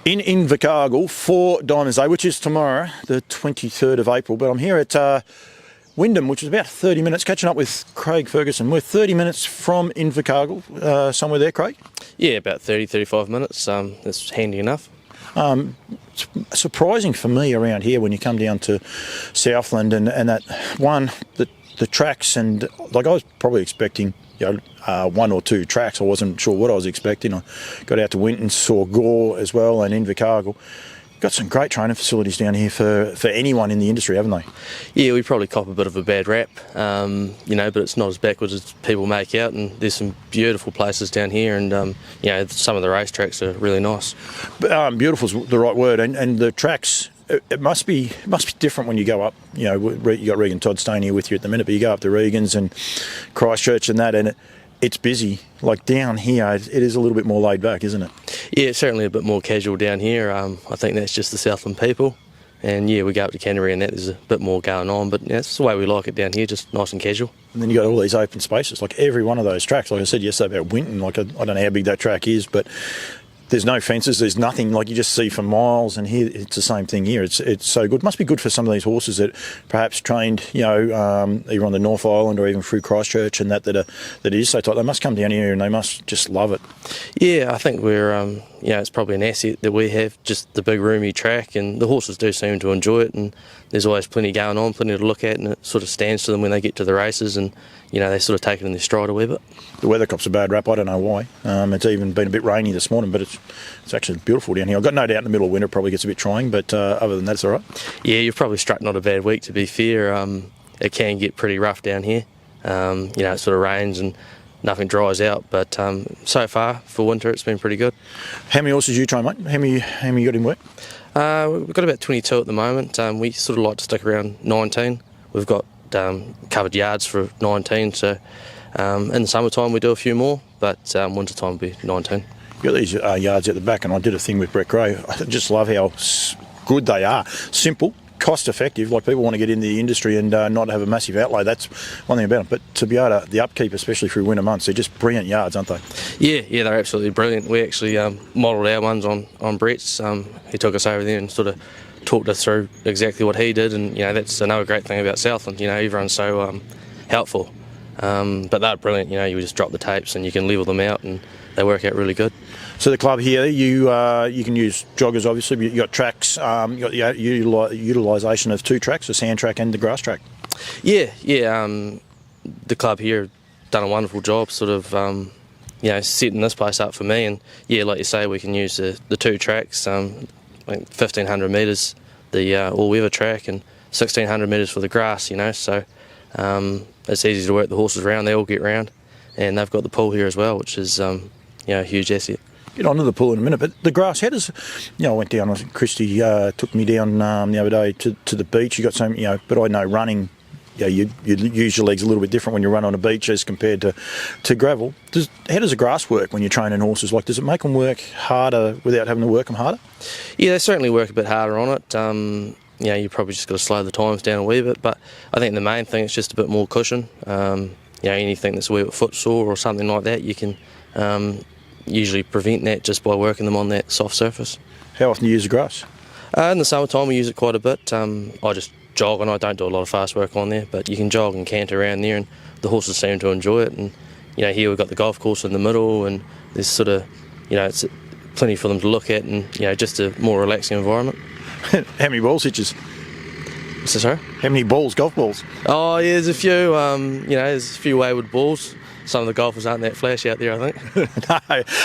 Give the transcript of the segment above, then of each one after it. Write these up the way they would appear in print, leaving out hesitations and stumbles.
in Invercargill for Diamonds Day, which is tomorrow, the 23rd of April. But I'm here at Wyndham, which is about 30 minutes, catching up with Craig Ferguson. We're 30 minutes from Invercargill, somewhere there, Craig? Yeah, about 30, 35 minutes. That's handy enough. It's surprising for me around here when you come down to Southland and that one, the tracks, and like I was probably expecting one or two tracks. I wasn't sure what I was expecting. I got out to Winton, saw Gore as well, and Invercargill. Got some great training facilities down here for anyone in the industry, haven't they? Yeah, we probably cop a bit of a bad rap, but it's not as backwards as people make out, and there's some beautiful places down here, and some of the racetracks are really nice. Beautiful's the right word, and the tracks. It must be different when you go up. You got Regan Todd staying here with you at the minute, but you go up to Regan's and Christchurch and that, and it's busy. Like down here, it is a little bit more laid back, isn't it? Yeah, it's certainly a bit more casual down here. I think that's just the Southland people. And yeah, we go up to Canterbury and there's a bit more going on, but that's the way we like it down here, just nice and casual. And then you got all these open spaces, like every one of those tracks. Like I said yesterday about Winton, like I don't know how big that track is, but there's no fences, there's nothing, like you just see for miles, and here it's the same thing here. It's so good. Must be good for some of these horses that perhaps trained, either on the North Island or even through Christchurch and that it is so tight. They must come down here and they must just love it. Yeah, I think we're, it's probably an asset that we have, just the big roomy track, and the horses do seem to enjoy it, and there's always plenty going on, plenty to look at, and it sort of stands to them when they get to the races, and they sort of take it in their stride a wee bit. The weather cops a bad rap, I don't know why. It's even been a bit rainy this morning, but it's actually beautiful down here. I've got no doubt in the middle of winter it probably gets a bit trying, but other than that, it's all right. Yeah, you've probably struck not a bad week, to be fair. It can get pretty rough down here. It sort of rains and nothing dries out, but so far for winter it's been pretty good. How many horses do you train, mate? How many you got in work? We've got about 22 at the moment. We sort of like to stick around 19. We've got covered yards for 19, so in the summertime we do a few more, but winter time will be 19. You've got these yards at the back, and I did a thing with Brett Gray. I just love how good they are. Simple, cost effective, like people want to get into the industry and not have a massive outlay. That's one thing about them. But to be able to, the upkeep, especially through winter months, they're just brilliant yards, aren't they? Yeah, they're absolutely brilliant. We actually modelled our ones on Brett's. He took us over there and sort of talked us through exactly what he did, and that's another great thing about Southland. everyone's so helpful, but they're brilliant. You just drop the tapes and you can level them out, and they work out really good. So the club here, you can use joggers, obviously, but you've got tracks. You've got the utilisation of two tracks, the sand track and the grass track. Yeah. The club here done a wonderful job, sort of setting this place up for me, and like you say, we can use the two tracks. 1,500 metres, the all-weather track, and 1,600 metres for the grass, so it's easy to work the horses around. They all get round, and they've got the pool here as well, which is a huge asset. Get onto the pool in a minute, but the grass, how does, I went down, Christy took me down the other day to the beach. You got some, but I know running, you use your legs a little bit different when you run on a beach as compared to gravel. How does the grass work when you're training horses? Like, does it make them work harder without having to work them harder? Yeah, they certainly work a bit harder on it. You probably just got to slow the times down a wee bit, but I think the main thing is just a bit more cushion. Anything that's a wee bit footsore or something like that, you can usually prevent that just by working them on that soft surface. How often do you use the grass? In the summertime we use it quite a bit. I just jog, and I don't do a lot of fast work on there, but you can jog and canter around there, and the horses seem to enjoy it. And here we've got the golf course in the middle, and there's sort of it's plenty for them to look at, and just a more relaxing environment. How many balls hitches? Sorry? How many balls, golf balls? Oh yeah, there's a few. There's a few wayward balls. Some of the golfers aren't that flashy out there, I think. No,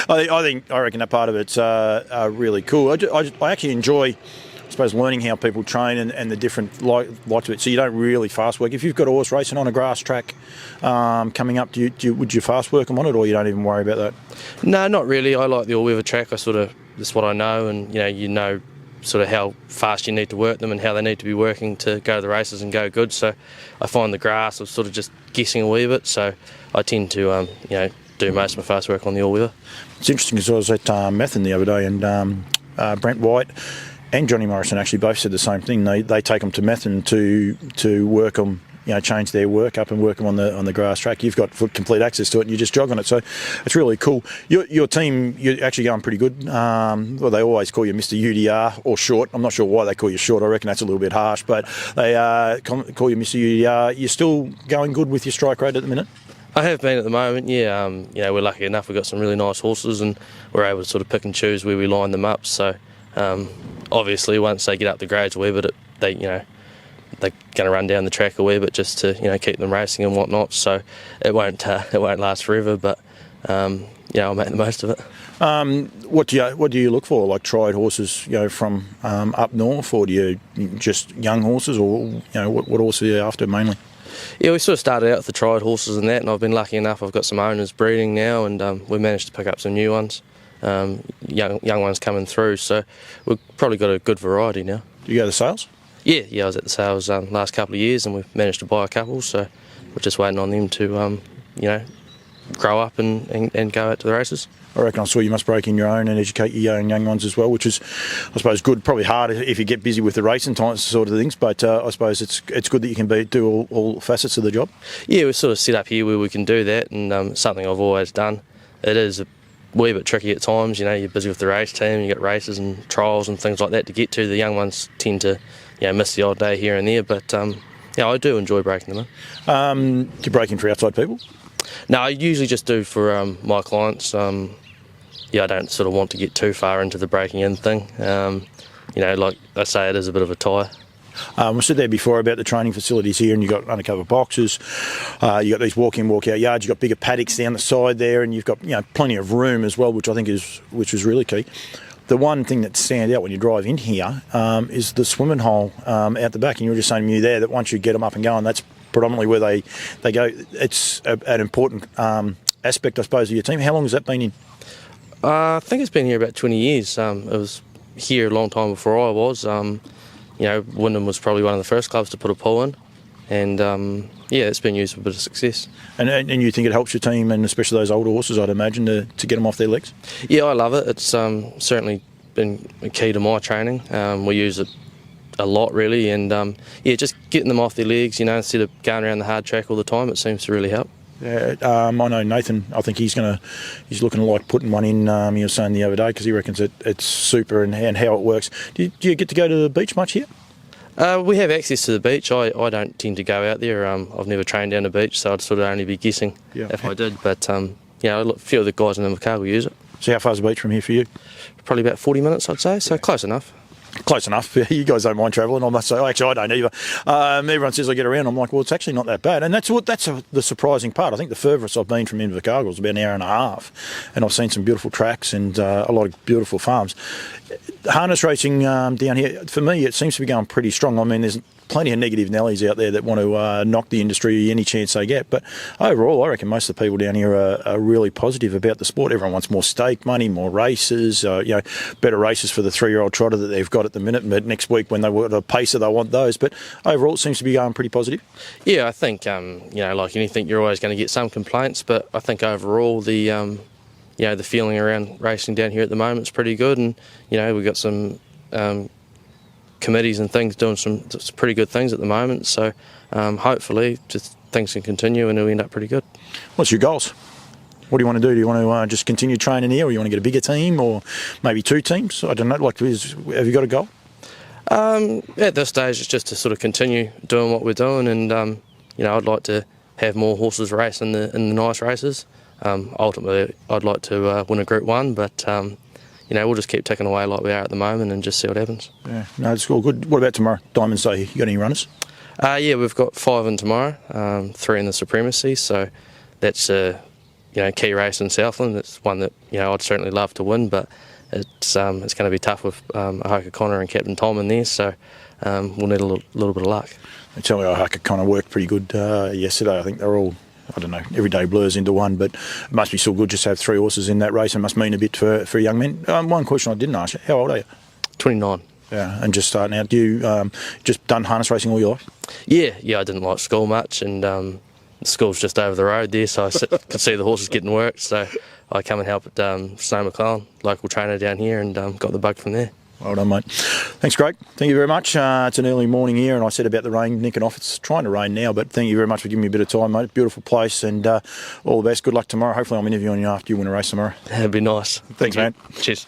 I reckon that part of it's really cool. I actually enjoy, I suppose, learning how people train and the different likes of it. So you don't really fast work. If you've got a horse racing on a grass track coming up, would you fast work them on it, or you don't even worry about that? No, not really. I like the all-weather track. That's what I know, and sort of how fast you need to work them and how they need to be working to go to the races and go good. So I find the grass, I was sort of just guessing a wee bit, so I tend to do most of my fast work on the all-weather. It's interesting because I was at Methven the other day, and Brent White and Johnny Morrison actually both said the same thing. They take them to Methven to work them change their work up and work them on the grass track. You've got complete access to it, and you just jog on it. So it's really cool. Your team, you're actually going pretty good. Well, they always call you Mr. UDR or short. I'm not sure why they call you short. I reckon that's a little bit harsh, but they call you Mr. UDR. You're still going good with your strike rate at the minute? I have been at the moment, yeah. We're lucky enough. We've got some really nice horses, and we're able to sort of pick and choose where we line them up. So obviously, once they get up the grades a wee bit, they're going to run down the track a wee bit just to keep them racing and whatnot. So it won't last forever, but I'll make the most of it. What do you look for? Like tried horses, from up north, or do you just young horses, or what horses are you after mainly? Yeah, we sort of started out with the tried horses and that, and I've been lucky enough. I've got some owners breeding now, and we managed to pick up some new ones, young ones coming through. So we've probably got a good variety now. Do you go to sales? Yeah, I was at the sales last couple of years, and we've managed to buy a couple. So we're just waiting on them to, grow up and go out to the races. I reckon I saw you must break in your own and educate your own young ones as well, which is, I suppose, good. Probably hard if you get busy with the racing times sort of things, but I suppose it's good that you can do all facets of the job. Yeah, we're sort of set up here where we can do that, and something I've always done. It is a wee bit tricky at times, you're busy with the race team, you got races and trials and things like that to get to. The young ones tend to miss the odd day here and there, but I do enjoy breaking them in. Do you break in for outside people? No, I usually just do for my clients. I don't sort of want to get too far into the breaking in thing. Like I say, it is a bit of a tie. We said there before about the training facilities here, and you've got undercover boxes, you've got these walk-in, walk-out yards, you've got bigger paddocks down the side there, and you've got plenty of room as well, which I think is really key. The one thing that stands out when you drive in here is the swimming hole out the back, and you were just saying to me there that once you get them up and going, that's predominantly where they go. It's an important aspect, I suppose, of your team. How long has that been in? I think it's been here about 20 years. It was here a long time before I was. Wyndham was probably one of the first clubs to put a pool in, and it's been used for a bit of success. And you think it helps your team, and especially those older horses, I'd imagine, to get them off their legs? Yeah, I love it. It's certainly been key to my training. We use it a lot, really, and just getting them off their legs, instead of going around the hard track all the time, it seems to really help. I know Nathan, I think he's looking like putting one in, he was saying the other day, because he reckons it's super and how it works. Do you get to go to the beach much here? We have access to the beach. I don't tend to go out there. I've never trained down the beach, so I'd sort of only be guessing if I did. But a few of the guys in Invercargill use it. So how far's the beach from here for you? Probably about 40 minutes, I'd say, so close enough. Close enough. You guys don't mind travelling. I must say, actually, I don't either. Everyone says I get around. I'm like, well, it's actually not that bad. And that's the surprising part. I think the furthest I've been from Invercargill is about an hour and a half, and I've seen some beautiful tracks and a lot of beautiful farms. Harness racing down here, for me, it seems to be going pretty strong. I mean, there's plenty of negative Nellies out there that want to knock the industry any chance they get. But overall, I reckon most of the people down here are really positive about the sport. Everyone wants more stake money, more races, better races for the 3-year-old trotter that they've got at the minute. But next week when they want a pacer, they want those. But overall, it seems to be going pretty positive. Yeah, I think, like anything, you're always going to get some complaints. But I think overall, the feeling around racing down here at the moment is pretty good. And, we've got some committees and things doing some pretty good things at the moment, so hopefully just things can continue and it'll end up pretty good. What's your goals? What do you want to do? Do you want to just continue training here, or you want to get a bigger team, or maybe 2 teams? I don't know. Have you got a goal? At this stage, it's just to sort of continue doing what we're doing, and I'd like to have more horses race in the nice races. Ultimately, I'd like to win a Group 1, but we'll just keep ticking away like we are at the moment and just see what happens. Yeah, no, it's all good. What about tomorrow? Diamonds Day. You got any runners? We've got 5 in tomorrow, 3 in the Supremacy. So that's a key race in Southland. It's one that I'd certainly love to win, but it's going to be tough with Ahoka Connor and Captain Tom in there. So we'll need a little bit of luck. They tell me Ahoka Connor worked pretty good yesterday. I think they're all, I don't know, every day blurs into one, but it must be still good just to have 3 horses in that race. It must mean a bit for young men. One question I didn't ask you, how old are you? 29. Yeah, and just starting out. Do you just done harness racing all your life? Yeah, I didn't like school much, and the school's just over the road there, so I could see the horses getting worked, so I come and help at Snow McClellan, local trainer down here, and got the bug from there. Well done, mate. Thanks, Craig. Thank you very much. It's an early morning here, and I said about the rain nicking off. It's trying to rain now, but thank you very much for giving me a bit of time, mate. Beautiful place, and all the best. Good luck tomorrow. Hopefully I'm interviewing you after you win a race tomorrow. That'd be nice. Thanks, man. Cheers.